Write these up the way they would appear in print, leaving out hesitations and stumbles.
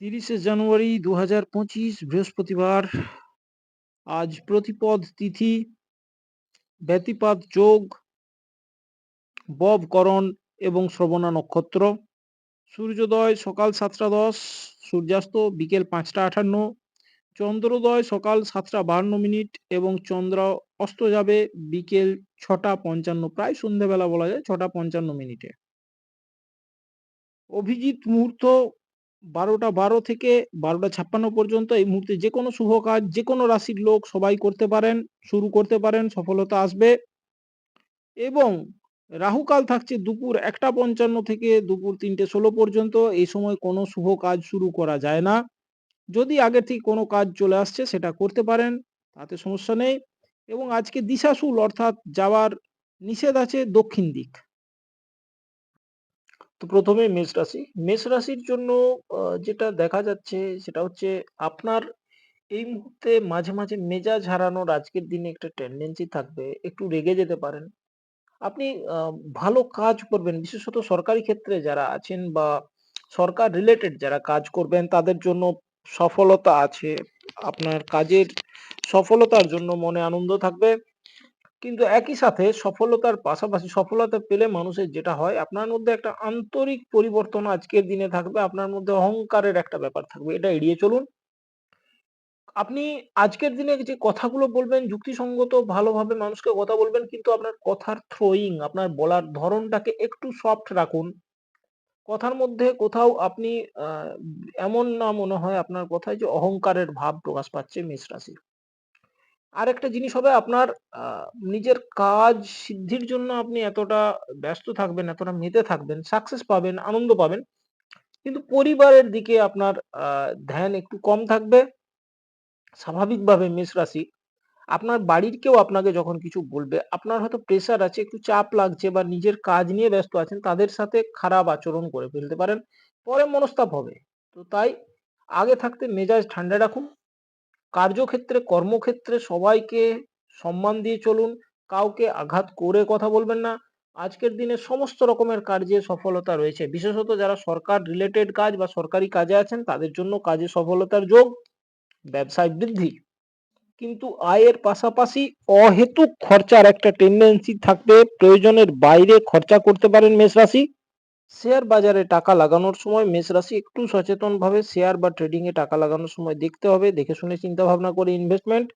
30শে জানুয়ারি 2025 বৃহস্পতিবার। আজ প্রতিপদ তিথি, ব্যতিপাত যোগ, ববকরণ এবং শ্রবণা নক্ষত্র। সূর্যোদয় সকাল 7টা 10, সূর্যাস্ত বিকেল 5টা 58, চন্দ্রোদয় সকাল 7টা 52 এবং চন্দ্র অস্ত যাবে বিকেল 6টা 55, প্রায় সন্ধ্যেবেলা বলা যায়, 6টা 55 অভিজিৎ মুহূর্ত 12টা 12 থেকে 12টা 56 পর্যন্ত। এই মুহূর্তে যে কোনো শুভ কাজ যে কোনো রাশির লোক সবাই করতে পারেন, শুরু করতে পারেন, সফলতা আসবে। এবং রাহুকাল থাকছে দুপুর 1টা 55 থেকে দুপুর 3টে 16 পর্যন্ত। এই সময় কোনো শুভ কাজ শুরু করা যায় না। যদি আগে থেকে কোনো কাজ চলে আসছে সেটা করতে পারেন, তাতে সমস্যা নেই। এবং আজকে দিশাশুল অর্থাৎ যাওয়ার নিষেধ আছে দক্ষিণ দিক। তো প্রথমে মেষ রাশি। মেষ রাশির জন্য যেটা দেখা যাচ্ছে সেটা হচ্ছে আপনার এই মুহূর্তে মাঝে মাঝে মেজাজ হারানোর আজকের দিনে একটা টেন্ডেন্সি থাকবে। একটু রেগে যেতে পারেন। আপনি আ ভালো কাজ করবেন। বিশেষত সরকারি ক্ষেত্রে যারা আছেন বা সরকার রিলেটেড যারা কাজ করবেন তাদের জন্য সফলতা আছে। আপনার কাজের সফলতার জন্য মনে আনন্দ থাকবে। কিন্তু একই সাথে সফলতার পাশাপাশি সফলতা পেলে মানুষের যেটা হয় আপনার মধ্যে একটা আন্তরিক পরিবর্তন আজকের দিনে থাকবে। আপনার মধ্যে অহংকারের একটা ব্যাপার থাকবে। এটা এড়িয়ে চলুন। আপনি আজকের দিনে যে কথাগুলো বলবেন যুক্তিসঙ্গত ভালোভাবে মানুষকে কথা বলবেন, কিন্তু আপনার কথার থ্রোইং, আপনার বলার ধরনটাকে একটু সফট রাখুন। কথার মধ্যে কোথাও আপনি আ এমন না মনে হয় আপনার কথায় যে অহংকারের ভাব প্রকাশ পাচ্ছে মেষ রাশির। আরেকটা জিনিস হবে আপনার আ নিজের কাজ সিদ্ধির জন্য আপনি এতটা ব্যস্ত থাকবেন, এতটা মেতে থাকবেন, সাকসেস পাবেন, আনন্দ পাবেন। কিন্তু পরিবারের দিকে আপনার আ ধ্যান একটু কম থাকবে। স্বাভাবিকভাবে মেষ রাশি, আপনার বাড়ির কেউ আপনাকে যখন কিছু বলবে, আপনার হয়তো প্রেশার আছে, একটু চাপ লাগছে বা নিজের কাজ নিয়ে ব্যস্ত আছেন, তাদের সাথে খারাপ আচরণ করে ফেলতে পারেন। পরে মনস্তাপ হবে। তো তাই আগে থাকতে মেজাজ ঠান্ডা রাখুন। কার্যক্ষেত্রে, কর্মক্ষেত্রে সবাইকে সম্মান দিয়ে চলুন। কাউকে আঘাত করে কথা বলবেন না। আজকের দিনে সমস্ত রকমের কার্যে সফলতা রয়েছে। বিশেষত যারা সরকার রিলেটেড কাজ বা সরকারি কাজে আছেন তাদের জন্য কাজে সফলতার যোগ, ব্যবসায় বৃদ্ধি। কিন্তু আয়ের পাশাপাশি অহেতুক খরচার একটা টেন্ডেন্সি থাকবে। প্রয়োজনের বাইরে খরচা করতে পারেন মেষ রাশি। শেয়ার বাজারে টাকা লাগানোর সময় মেষ রাশি একটু সচেতনভাবে শেয়ার বা ট্রেডিং এ টাকা লাগানোর সময় দেখতে হবে, দেখে শুনে চিন্তা ভাবনা করে ইনভেস্টমেন্ট।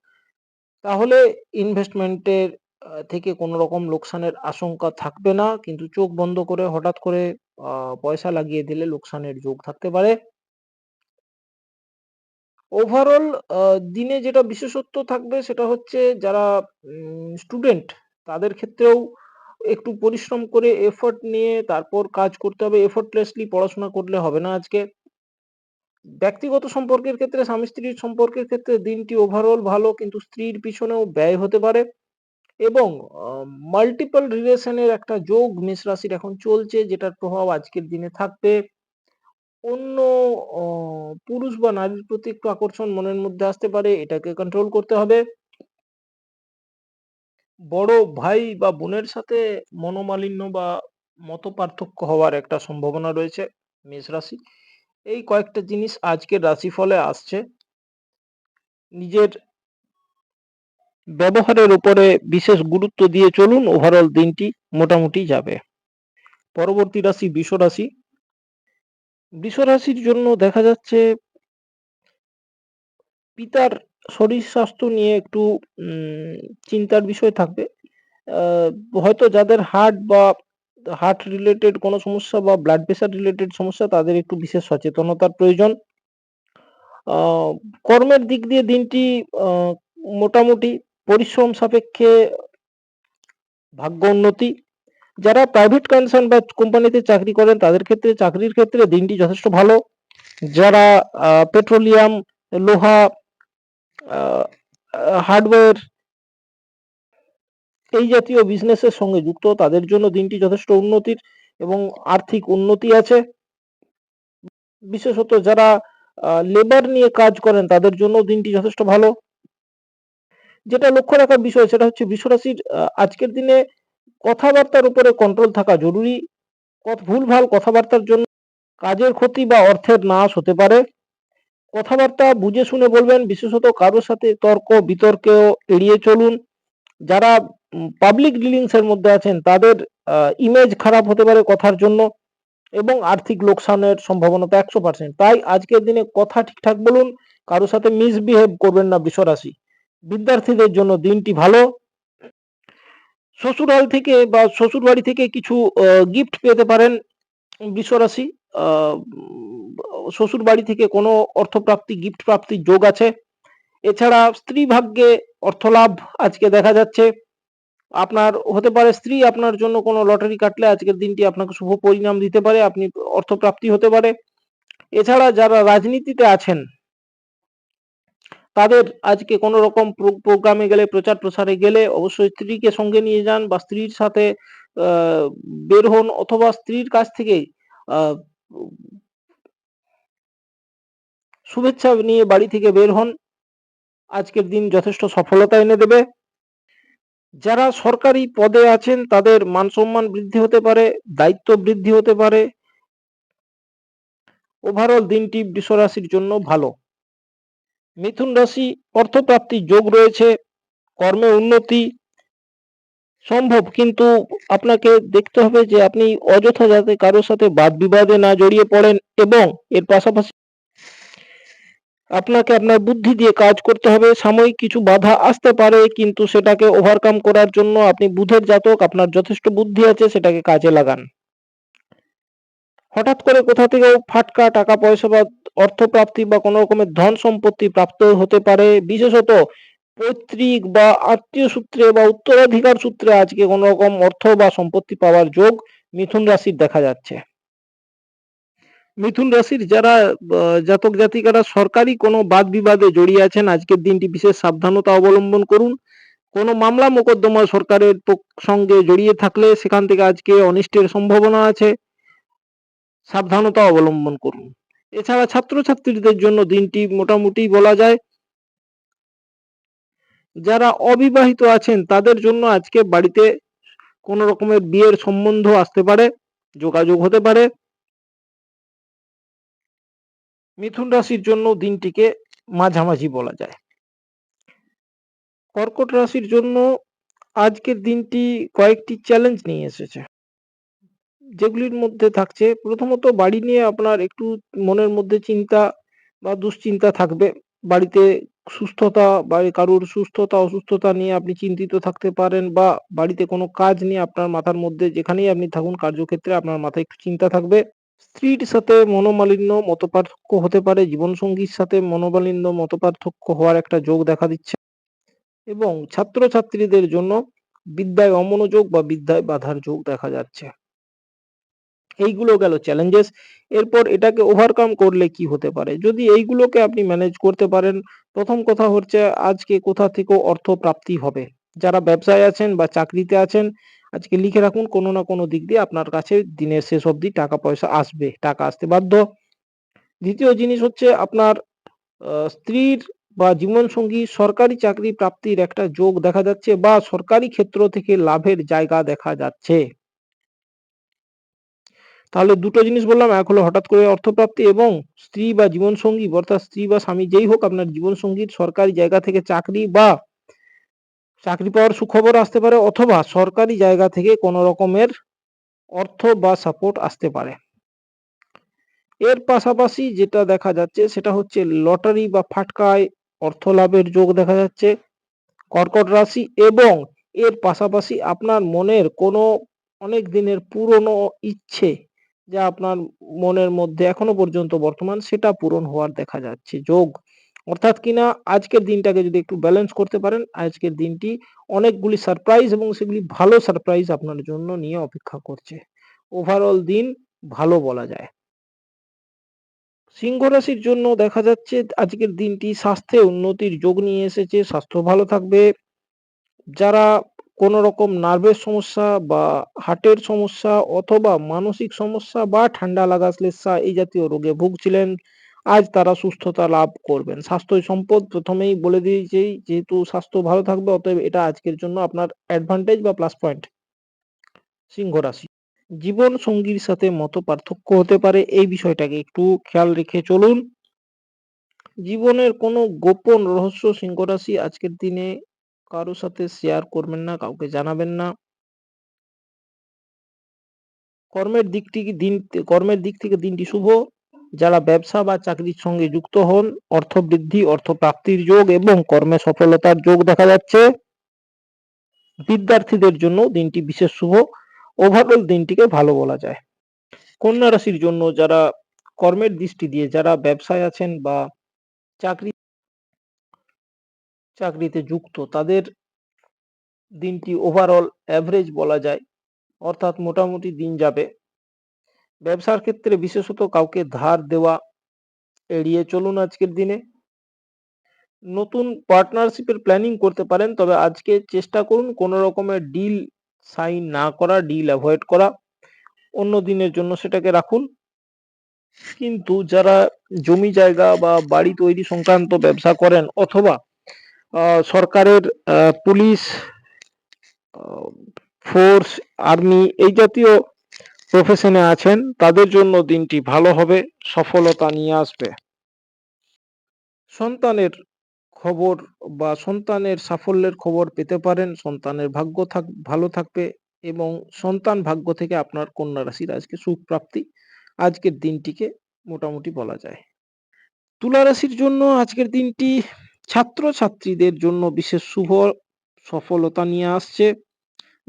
তাহলে ইনভেস্টমেন্টের থেকে কোনো রকম লোকসানের আশঙ্কা থাকবে না। কিন্তু চোখ বন্ধ করে হঠাৎ করে পয়সা লাগিয়ে দিলে লোকসানের যোগ থাকতে পারে। ওভারঅল দিনে যেটা বিশেষত্ব থাকবে সেটা হচ্ছে যারা স্টুডেন্ট তাদের ক্ষেত্রেও একটু পরিশ্রম করে এফোর্ট নিয়ে তারপর কাজ করতে হবে। এফোর্টলেসলি পড়াশোনা করলে হবে না আজকে। ব্যক্তিগত সম্পর্কের ক্ষেত্রে স্বামী-স্ত্রীর সম্পর্কের ক্ষেত্রে দিনটি ওভারঅল ভালো, কিন্তু স্ত্রীর পিছনেও ব্যয় হতে পারে। এবং আ মাল্টিপল রিলেশন এর একটা যোগ মেষ রাশির এখন চলছে, যেটার প্রভাব আজকের দিনে থাকবে। অন্য অ পুরুষ বা নারীর প্রতি একটু আকর্ষণ মনের মধ্যে আসতে পারে। এটাকে কন্ট্রোল করতে হবে। বড় ভাই বা বোনের সাথে মনোমালিন্য বা মতপার্থক্য হওয়ার একটা সম্ভাবনা রয়েছে মেষ রাশি। এই কয়েকটা জিনিস আজকের রাশিফলে আসছে। নিজের ব্যবহারের উপরে বিশেষ গুরুত্ব দিয়ে চলুন। ওভারঅল দিনটি মোটামুটি যাবে। পরবর্তী রাশি বৃষ রাশি। বৃষ রাশির জন্য দেখা যাচ্ছে পিতার শরীর স্বাস্থ্য নিয়ে একটু চিন্তার বিষয় থাকবে। আ হয়তো যাদের হার্ট রিলেটেড কোনো সমস্যা বা ব্লাড প্রেশার রিলেটেড সমস্যা তাদের একটু বিশেষ সচেতনতার প্রয়োজন। আ কর্মের দিক দিয়ে দিনটি আ মোটামুটি পরিশ্রম সাপেক্ষে ভাগ্য উন্নতি। যারা প্রাইভেট কনসার্ন বা কোম্পানিতে চাকরি করেন তাদের ক্ষেত্রে চাকরির ক্ষেত্রে দিনটি যথেষ্ট ভালো। যারা পেট্রোলিয়াম, লোহা, আ হার্ডওয়্যার এই জাতীয় বিজনেসের সঙ্গে যুক্ত তাদের জন্য দিনটি যথেষ্ট উন্নতির এবং আর্থিক উন্নতি আছে। বিশেষত যারা লেবার নিয়ে কাজ করেন তাদের জন্য দিনটি যথেষ্ট ভালো। যেটা লক্ষ্য রাখার বিষয় সেটা হচ্ছে বৃষরাশির আজকের দিনে কথাবার্তার উপরে কন্ট্রোল থাকা জরুরি। ভুলভাল কথাবার্তার জন্য কাজের ক্ষতি বা অর্থের নাশ হতে পারে। কথাবার্তা বুঝে শুনে বলবেন, বিশেষত কারোর সাথে তর্ক বিতর্কেও এড়িয়ে চলুন। যারা পাবলিক ডিলিংস এর মধ্যে আছেন তাদের ইমেজ খারাপ হতে পারে কথার জন্য এবং আর্থিক লোকসানের সম্ভাবনাটা 100%। তাই আজকের দিনে কথা ঠিকঠাক বলুন, কারোর সাথে মিসবিহেভ করবেন না বৃষরাশি। বিদ্যার্থীদের জন্য দিনটি ভালো। শ্বশুরাল থেকে বা শ্বশুরবাড়ি থেকে কিছু গিফট পেতে পারেন বৃষরাশি। শ্বশুর বাড়ি থেকে কোনো অর্থপ্রাপ্তি গিফট প্রাপ্তির যোগ আছে। এছাড়া স্ত্রী ভাগ্যে অর্থলাভ আজকে দেখা যাচ্ছে। আপনার হতে পারে স্ত্রী আপনার জন্য কোনো লটারি কাটলে আজকের দিনটি আপনাকে শুভ পরিণাম দিতে পারে, আপনি অর্থপ্রাপ্তি হতে পারে। এছাড়া যারা রাজনীতিতে আছেন তাদের আজকে কোনো রকম প্রোগ্রামে গেলে, প্রচার প্রসারে গেলে অবশ্যই স্ত্রীকে সঙ্গে নিয়ে যান বা স্ত্রীর সাথে বের হন, অথবা স্ত্রীর কাছ থেকে আহ, শুভেচ্ছা নিয়ে বাড়ি থেকে বের হন। আজকের দিন যথেষ্ট সফলতা এনে দেবে। যারা সরকারি পদে আছেন তাদের মান সম্মান বৃদ্ধি হতে পারে, দায়িত্ব বৃদ্ধি হতে পারে। ওভারঅল দিনটি বৃষ রাশির জন্য ভালো। মিথুন রাশি, অর্থপ্রাপ্তির যোগ রয়েছে, কর্মে উন্নতি সম্ভব, কিন্তু আপনাকে দেখতে হবে যে আপনি অযথা যাতে কারোর সাথে বাদ বিবাদে না জড়িয়ে পড়েন, এবং এর পাশাপাশি আপনাকে আপনার বুদ্ধি দিয়ে কাজ করতে হবে। সাময়িক কিছু বাধা আসতে পারে, কিন্তু সেটাকে ওভারকাম করার জন্য আপনি বুধের জাতক, আপনার যথেষ্ট বুদ্ধি আছে, সেটাকে কাজে লাগান। হঠাৎ করে কোথা থেকেও ফাটকা টাকা পয়সা বা অর্থপ্রাপ্তি বা কোনো রকমের ধন সম্পত্তি প্রাপ্ত হতে পারে। বিশেষত পৈতৃক বা আত্মীয় সূত্রে বা উত্তরাধিকার সূত্রে আজকে কোনো রকম অর্থ বা সম্পত্তি পাওয়ার যোগ মিথুন রাশির দেখা যাচ্ছে। মিথুন রাশির যারা জাতক জাতিকারা সরকারি কোনো বাদ বিবাদে জড়িয়ে আছেন, আজকের দিনটি বিশেষ সাবধানতা অবলম্বন করুন। কোনো মামলা মোকদ্দমা সরকারের সঙ্গে জড়িয়ে থাকলে সেখান থেকে আজকে অনিষ্টের সম্ভাবনা আছে, সাবধানতা অবলম্বন করুন। এছাড়া ছাত্রছাত্রীদের জন্য দিনটি মোটামুটি বলা যায়। যারা অবিবাহিত আছেন তাদের জন্য আজকে বাড়িতে কোনো রকমের বিয়ের সম্বন্ধ আসতে পারে, যোগাযোগ হতে পারে। মিথুন রাশির জন্য দিনটিকে মাঝামাঝি বলা যায়। কর্কট রাশির জন্য আজকের দিনটি কয়েকটি চ্যালেঞ্জ নিয়ে এসেছে, যেগুলির মধ্যে থাকছে প্রথমত বাড়ি নিয়ে আপনার একটু মনের মধ্যে চিন্তা বা দুশ্চিন্তা থাকবে। বাড়িতে সুস্থতা বা কারুর সুস্থতা অসুস্থতা নিয়ে আপনি চিন্তিত থাকতে পারেন, বা বাড়িতে কোনো কাজ নিয়ে আপনার মাথার মধ্যে, যেখানেই আপনি থাকুন কার্যক্ষেত্রে, আপনার মাথায় একটু চিন্তা থাকবে। স্ত্রীর সাথে মনোমালিন্য মতপার্থক্য হতে পারে, জীবনসঙ্গীর সাথে মনোমালিন্য মতপার্থক্য হওয়ার একটা যোগ দেখা দিচ্ছে। এবং ছাত্রছাত্রীদের জন্য বিদ্যায় অমনোযোগ বা বিদ্যায় বাধার যোগ দেখা যাচ্ছে। এইগুলো গেল চ্যালেঞ্জেস। এরপর এটাকে ওভারকাম করলে কি হতে পারে, যদি এইগুলোকে আপনি ম্যানেজ করতে পারেন, প্রথম কথা হচ্ছে আজকে কোথা থেকেও অর্থ প্রাপ্তি হবে। যারা ব্যবসায় আছেন বা চাকরিতে আছেন, আজকে লিখে রাখুন কোনো না কোনো দিক দিয়ে আপনার কাছে দিনের শেষ অবধি টাকা পয়সা আসবে, টাকা আসতে বাধ্য। দ্বিতীয় জিনিস হচ্ছে আপনার স্ত্রীর বা জীবনসঙ্গী সরকারি চাকরি প্রাপ্তির একটা যোগ দেখা যাচ্ছে, বা সরকারি ক্ষেত্র থেকে লাভের জায়গা দেখা যাচ্ছে। তাহলে দুটো জিনিস বললাম, এক হলো হঠাৎ করে অর্থপ্রাপ্তি, এবং স্ত্রী বা জীবনসঙ্গী অর্থাৎ স্ত্রী বা স্বামী যেই হোক আপনার জীবনসঙ্গীর সরকারি জায়গা থেকে চাকরি বা চাকরি পাওয়ার সুখবর আসতে পারে, অথবা সরকারি জায়গা থেকে কোনো রকমের অর্থ বা সাপোর্ট আসতে পারে। এর পাশাপাশি যেটা দেখা যাচ্ছে সেটা হচ্ছে লটারি বা ফাটকায় অর্থ লাভের যোগ দেখা যাচ্ছে কর্কট রাশি। এবং এর পাশাপাশি আপনার মনের কোনো অনেক দিনের পুরনো ইচ্ছে যা আপনার মনের মধ্যে এখনো পর্যন্ত বর্তমান, সেটা পূরণ হওয়ার দেখা যাচ্ছে যোগ। অর্থাৎ কিনা আজকের দিনটাকে যদি একটু ব্যালেন্স করতে পারেন, আজকের দিনটি অনেকগুলি সারপ্রাইজ এবং সেগুলি ভালো সারপ্রাইজ আপনার জন্য নিয়ে অপেক্ষা করছে। ওভারঅল দিন ভালো বলা যায়। সিংহ রাশির জন্য দেখা যাচ্ছে আজকের দিনটি স্বাস্থ্যে উন্নতির যোগ নিয়ে এসেছে, স্বাস্থ্য ভালো থাকবে। যারা কোনো রকম নার্ভের সমস্যা বা হার্টের সমস্যা অথবা মানসিক সমস্যা বা ঠান্ডা লাগা শ্লেষ্মা এই জাতীয় রোগে ভুগছিলেন, আজ তারা সুস্থতা লাভ করবেন। স্বাস্থ্যই সম্পদ, প্রথমেই বলে দিয়েছি, যেহেতু স্বাস্থ্য ভালো থাকবে অতএব এটা আজকের জন্য আপনার অ্যাডভান্টেজ বা প্লাস পয়েন্ট। সিংহ রাশি, জীবন সঙ্গীর সাথে মত পার্থক্য হতে পারে, এই বিষয়টাকে একটু খেয়াল রেখে চলুন। জীবনের কোনো গোপন রহস্য সিংহ রাশি আজকের দিনে কারো সাথে শেয়ার করবেন না, কাউকে জানাবেন না। কর্মের দিকটি দিন কর্মের দিক থেকে দিনটি শুভ। যারা ব্যবসা বা চাকরির সঙ্গে যুক্ত হন, অর্থ বৃদ্ধি, অর্থ প্রাপ্তির যোগ এবং কর্মে সফলতার যোগ দেখা যাচ্ছে। বিদ্যার্থীদের জন্য দিনটি বিশেষ শুভ। ওভারঅল দিনটিকে ভালো বলা যায়। কন্যা রাশির জন্য যারা কর্মের দৃষ্টি দিয়ে যারা ব্যবসায় আছেন বা চাকরি চাকরিতে যুক্ত তাদের দিনটি ওভারঅল অ্যাভারেজ বলা যায়, অর্থাৎ মোটামুটি দিন যাবে। ব্যবসার ক্ষেত্রে বিশেষত কাউকে ধার দেওয়া এড়িয়ে চলুন আজকের দিনে। নতুন পার্টনারশিপের প্ল্যানিং করতে পারেন, তবে আজকে চেষ্টা করুন কোনো রকমের ডিল সাইন না করা, ডিল অ্যাভয়েড করা। অন্য দিনের জন্য সেটাকে রাখুন। কিন্তু যারা জমি জায়গা বা বাড়ি তৈরি সংক্রান্ত ব্যবসা করেন অথবা সরকারের পুলিশ, ফোর্স, আর্মি এই জাতীয় প্রফেশনে আছেন তাদের জন্য দিনটি ভালো হবে, সফলতা নিয়ে আসবে। সন্তানের খবর বা সন্তানের সাফল্যের খবর পেতে পারেন, সন্তানের ভাগ্য ভালো থাকবে এবং সন্তান ভাগ্য থেকে আপনার কন্যা রাশির আজকে সুখ প্রাপ্তি আজকের দিনটিকে মোটামুটি বলা যায়। তুলা রাশির জন্য আজকের দিনটি ছাত্রছাত্রীদের জন্য বিশেষ শুভ, সফলতা নিয়ে আসছে।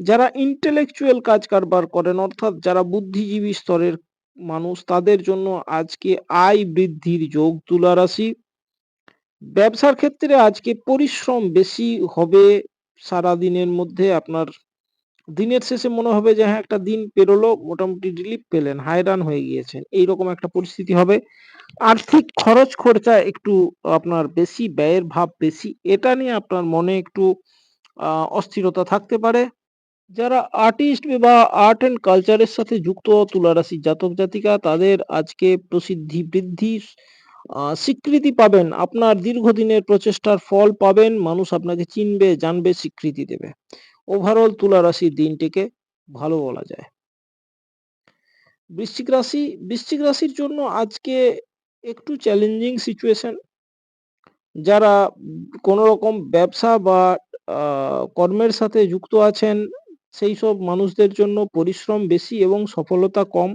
যারা ইন্টেলেকচুয়াল কাজ কারবার করেন অর্থাৎ যারা বুদ্ধিজীবী স্তরের মানুষ তাদের জন্য আজকে আয় বৃদ্ধির যোগ তুলা রাশি। ব্যবসার ক্ষেত্রে আজকে পরিশ্রম বেশি হবে। সারা দিনের মধ্যে আপনার দিনের শেষে মনে হবে যে হ্যাঁ একটা দিন পেরোলো, মোটামুটি রিলিফ পেলেন, হায়রান হয়ে গিয়েছেন, এইরকম একটা পরিস্থিতি হবে। আর্থিক খরচ খরচা একটু আপনার বেশি, ব্যয়ের ভাব বেশি, এটা নিয়ে আপনার মনে একটু অস্থিরতা থাকতে পারে। যারা আর্টিস্ট বা আর্ট এন্ড কালচারের সাথে যুক্ত তুলা রাশির জাতক জাতিকা তাদের আজকে প্রসিদ্ধি বৃদ্ধি, স্বীকৃতি পাবেন, আপনার দীর্ঘদিনের প্রচেষ্টার ফল পাবেন, মানুষ আপনাকে চিনবে, জানবে, স্বীকৃতি দেবে। ওভারঅল তুলা রাশির দিনটিকে ভালো বলা যায়। বৃশ্চিক রাশির জন্য আজকে একটু চ্যালেঞ্জিং সিচুয়েশন। যারা কোনো রকম ব্যবসা বা কর্মের সাথে যুক্ত আছেন সেই সব মানুষদের জন্য পরিশ্রম বেশি এবং সফলতা কম।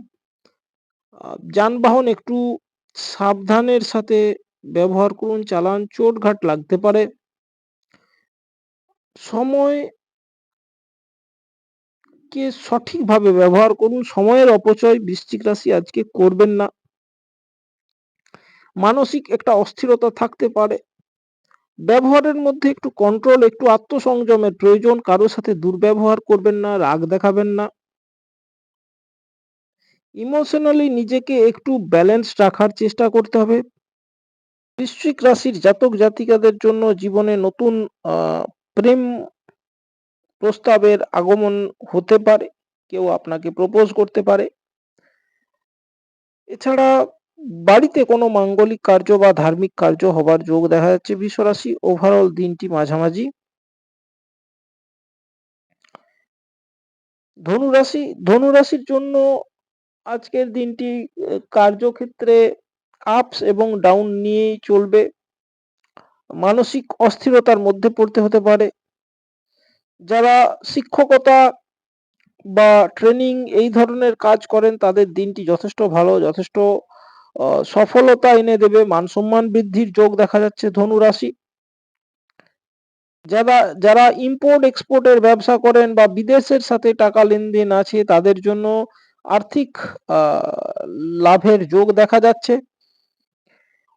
যানবাহন একটু সাবধানের সাথে ব্যবহার করুন, চালান, চোটঘাট লাগতে পারে। সময়কে সঠিকভাবে ব্যবহার করুন, সময়ের অপচয় বৃশ্চিক রাশি আজকে করবেন না। মানসিক একটা অস্থিরতা থাকতে পারে। ব্যবহারের মধ্যে একটু কন্ট্রোল, একটু আত্মসংযমের প্রয়োজন। কারো সাথে দুর্ব্যবহার করবেন না, রাগ দেখাবেন না। ইমোশনালি নিজেকে একটু ব্যালেন্স রাখার চেষ্টা করতে হবে। বৃশ্চিক রাশির জাতক জাতিকাদের জন্য জীবনে নতুন প্রেম প্রস্তাবের আগমন হতে পারে, কেউ আপনাকে প্রপোজ করতে পারে। এছাড়া বাড়িতে কোনো মাঙ্গলিক কার্য বা ধার্মিক কার্য হবার যোগ দেখা যাচ্ছে বৃষ রাশি। ওভারঅল দিনটি মাঝামাঝি। ধনুরাশির জন্য আজকের দিনটি কার্যক্ষেত্রে আপস এবং ডাউন নিয়েই চলবে। মানসিক অস্থিরতার মধ্যে পড়তে হতে পারে। যারা শিক্ষকতা বা ট্রেনিং এই ধরনের কাজ করেন তাদের দিনটি যথেষ্ট ভালো, যথেষ্ট সফলতা এনে দেবে, মান সম্মান বৃদ্ধির যোগ দেখা যাচ্ছে ধনু রাশি। যারা ইম্পোর্ট এক্সপোর্টের ব্যবসা করেন বা বিদেশের সাথে টাকা লেনদেন আছে তাদের জন্য আর্থিক লাভের যোগ দেখা যাচ্ছে।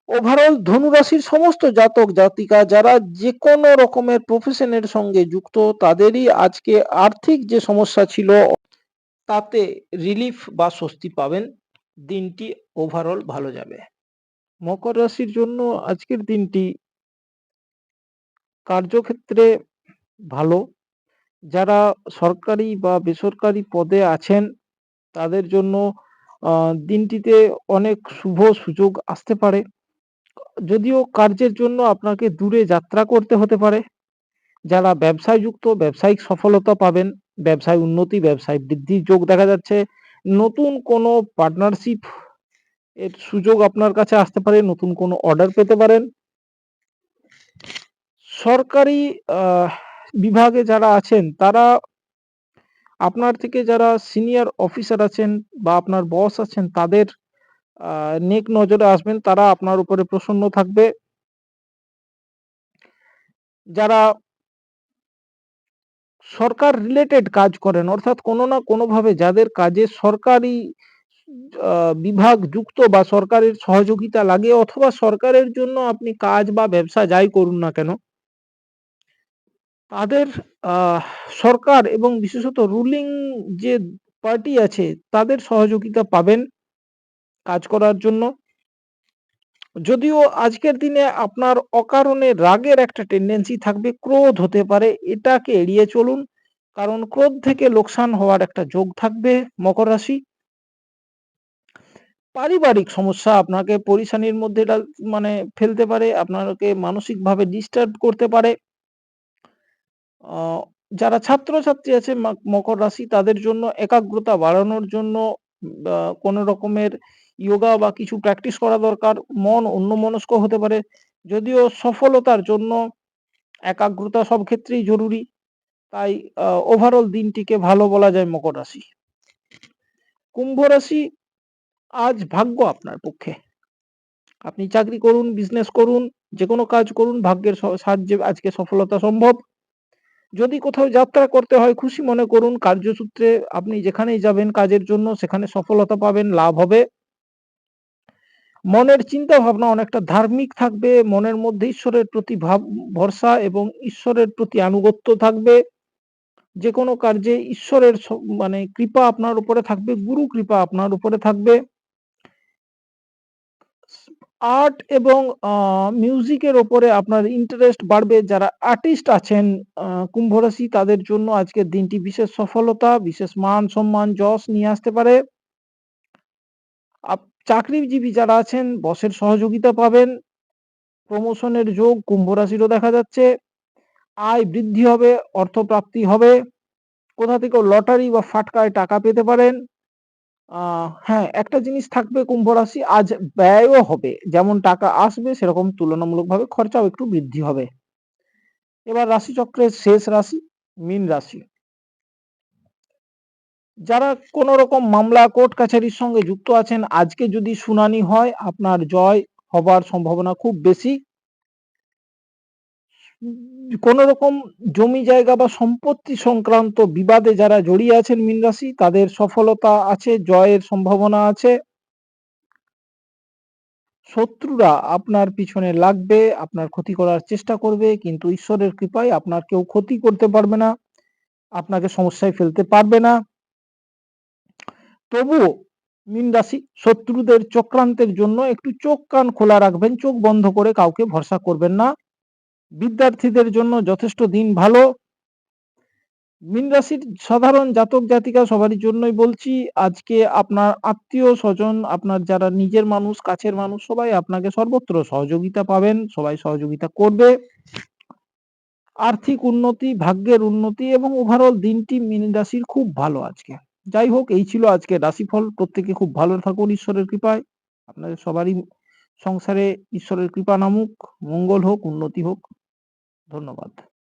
ওভারঅল ধনুরাশির সমস্ত জাতক জাতিকা যারা যে কোনো রকমের প্রফেশনের সঙ্গে যুক্ত তাদেরই আজকে আর্থিক যে সমস্যা ছিল তাতে রিলিফ বা স্বস্তি পাবেন। দিনটি ওভারঅল ভালো যাবে। মকর রাশির জন্য আজকের দিনটি কার্যক্ষেত্রে ভালো। যারা সরকারি বা বেসরকারি পদে আছেন তাদের জন্য দিনটিতে অনেক শুভ সুযোগ আসতে পারে। যদিও কার্যের জন্য আপনাকে দূরে যাত্রা করতে হতে পারে। যারা ব্যবসায় যুক্ত ব্যবসায়িক সফলতা পাবেন, ব্যবসায় উন্নতি, ব্যবসায় বৃদ্ধির যোগ দেখা যাচ্ছে। নতুন কোনো পার্টনারশিপ এর সুযোগ আপনার কাছে আসতে পারে, নতুন কোনো অর্ডার পেতে পারেন। সরকারি আহ বিভাগে যারা আছেন তারা আপনার থেকে যারা সিনিয়র অফিসার আছেন বা আপনার বস আছেন তাদের নেক নজরে আসবেন। তারা আপনার উপরে প্রসন্ন থাকবে। যারা সরকার রিলেটেড কাজ করেন অর্থাৎ কোনো না কোনোভাবে যাদের কাজে সরকারি বিভাগ যুক্ত বা সরকারের সহযোগিতা লাগে অথবা সরকারের জন্য আপনি কাজ বা ব্যবসা যাই করুন না কেন, তাদের আহ সরকার এবং বিশেষত রুলিং যে পার্টি আছে তাদের সহযোগিতা পাবেন কাজ করার জন্য। যদিও আজকের দিনে আপনার অকারণে রাগের একটা টেনডেন্সি থাকবে, ক্রোধ হতে পারে, এটাকে এড়িয়ে চলুন। কারণ ক্রোধ থেকে লোকসান হওয়ার একটা যোগ থাকবে মকর রাশি। পারিবারিক সমস্যা আপনাকে পরেশানির মধ্যে মানে ফেলতে পারে, আপনাকে মানসিকভাবে ডিস্টার্ব করতে পারে। আ যারা ছাত্রছাত্রী আছে মকর রাশি তাদের জন্য একাগ্রতা বাড়ানোর জন্য কোনো রকমের ইয়োগা বা কিছু প্র্যাকটিস করা দরকার। মন অন্যমনস্ক হতে পারে। যদিও সফলতার জন্য একাগ্রতা সব ক্ষেত্রেই জরুরি। তাই ওভারঅল দিনটিকে ভালো বলা যায় মকর রাশি। কুম্ভ রাশি, আজ ভাগ্য আপনার পক্ষে। আপনি চাকরি করুন, বিজনেস করুন, যেকোনো কাজ করুন, ভাগ্যের সাহায্যে আজকে সফলতা সম্ভব। যদি কোথাও যাত্রা করতে হয় খুশি মনে করুন, কার্যসূত্রে আপনি যেখানেই যাবেন কাজের জন্য সেখানে সফলতা পাবেন, লাভ হবে। মনের চিন্তা ভাবনা অনেকটা ধার্মিক থাকবে, মনের মধ্যে ঈশ্বরের প্রতি ভরসা এবং ঈশ্বরের প্রতি আনুগত্য থাকবে। যেকোনো কার্যে ঈশ্বরের মানে কৃপা আপনার উপরে থাকবে, গুরু কৃপা আপনার উপরে থাকবে। আর্ট এবং মিউজিকের ওপরে আপনার ইন্টারেস্ট বাড়বে। যারা আর্টিস্ট আছেন কুম্ভ রাশি তাদের জন্য আজকের দিনটি বিশেষ সফলতা, বিশেষ মান, সম্মান, যশ নিয়ে আসতে পারে। চাকরিজীবী যারা আছেন বসের সহযোগিতা পাবেন। প্রমোশনের যোগ কুম্ভ রাশিরও দেখা যাচ্ছে। আয় বৃদ্ধি হবে, অর্থপ্রাপ্তি হবে। কোথা থেকেও লটারি বা ফাটকায় টাকা পেতে পারেন। হ্যাঁ, একটা জিনিস থাকবে কুম্ভ রাশি, আজ ব্যয়ও হবে। যেমন টাকা আসবে সেরকম তুলনামূলকভাবে খরচাও একটু বৃদ্ধি হবে। এবার রাশিচক্রের শেষ রাশি মীন রাশি। যারা কোনো রকম মামলা, কোর্ট কাছারির সঙ্গে যুক্ত আছেন, আজকে যদি শুনানি হয় আপনার জয় হবার সম্ভাবনা খুব বেশি। কোনো রকম জমি জায়গা বা সম্পত্তি সংক্রান্ত বিবাদে যারা জড়িয়ে আছেন মীন রাশি তাদের সফলতা আছে, জয়ের সম্ভাবনা আছে। শত্রুরা আপনার পিছনে লাগবে, আপনার ক্ষতি করার চেষ্টা করবে, কিন্তু ঈশ্বরের কৃপায় আপনার কেউ ক্ষতি করতে পারবে না, আপনাকে সমস্যায় ফেলতে পারবে না। তবুও মীন রাশি শত্রুদের চক্রান্তের জন্য একটু চোখ কান খোলা রাখবেন, চোখ বন্ধ করে কাউকে ভরসা করবেন না। বিদ্যার্থীদের জন্য যথেষ্ট দিন ভালো। মীন রাশির সাধারণ জাতক জাতিকা সবারই জন্যই বলছি, আজকে আপনার আত্মীয় স্বজন, আপনার যারা নিজের মানুষ, কাছের মানুষ সবাই আপনাকে সর্বত্র সহযোগিতা পাবেন, সবাই সহযোগিতা করবে। আর্থিক উন্নতি, ভাগ্যের উন্নতি এবং ওভারঅল দিনটি মীন রাশির খুব ভালো আজকে। যাই হোক, এই ছিল আজকের রাশিফল। প্রত্যেকে খুব ভালো থাকুন ঈশ্বরের কৃপায়। আপনাদের সবারই সংসারে ঈশ্বরের কৃপা নামুক, মঙ্গল হোক, উন্নতি হোক। ধন্যবাদ।